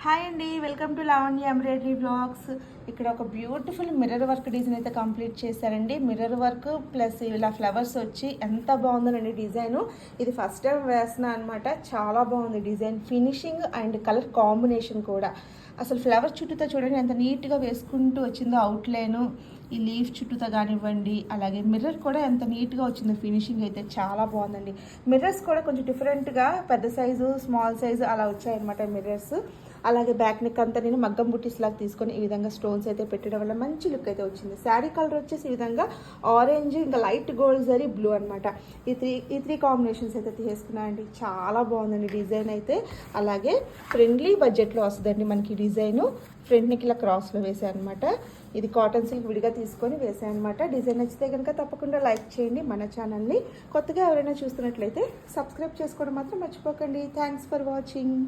Hi అండి, welcome to Lavanya embroidery vlogs. ఇక్కడ ఒక బ్యూటిఫుల్ మిర్రర్ వర్క్ డిజైన్ అయితే కంప్లీట్ చేశారండి. మిర్రర్ వర్క్ ప్లస్ ఇలా ఫ్లవర్స్ వచ్చి ఎంత బాగుందోనండి డిజైను. ఇది ఫస్ట్ టైం వేస్తున్నా అనమాట. చాలా బాగుంది design, finishing and colour combination కూడా. అసలు ఫ్లవర్ చుట్టూతో చూడండి ఎంత నీట్గా వేసుకుంటూ వచ్చిందో అవుట్లైను. ఈ లీఫ్ చుట్టూతో కానివ్వండి, అలాగే మిర్రర్ కూడా ఎంత నీట్గా వచ్చిందో. ఫినిషింగ్ అయితే చాలా బాగుందండి. మిర్రర్స్ కూడా కొంచెం డిఫరెంట్గా పెద్ద సైజు స్మాల్ సైజు అలా వచ్చాయన్నమాట మిర్రర్స్. అలాగే బ్యాక్ నెక్ అంతా నేను మగ్గం బుట్టీస్ లాగా తీసుకొని ఈ విధంగా స్టోన్స్ అయితే పెట్టడం వల్ల మంచి లుక్ అయితే వచ్చింది. శారీ కలర్ వచ్చేసి ఈ విధంగా ఆరెంజ్, ఇంకా లైట్ గోల్డ్ జరీ బ్లూ అనమాట. ఈ త్రీ కాంబినేషన్స్ అయితే తీసుకున్నాను అండి. చాలా బాగుందండి డిజైన్ అయితే. అలాగే ఫ్రెండ్లీ బడ్జెట్లో వస్తుందండి మనకి డిజైను. ఫ్రంట్ నెక్ ఇలా క్రాస్లో వేసాను అనమాట. ఇది కాటన్ సిల్క్ విడిగా తీసుకొని వేసాను అనమాట. డిజైన్ నచ్చితే కనుక తప్పకుండా లైక్ చేయండి. మన ఛానల్ని కొత్తగా ఎవరైనా చూస్తున్నట్లయితే సబ్స్క్రైబ్ చేసుకోవడం మాత్రం మర్చిపోకండి. Thanks for watching.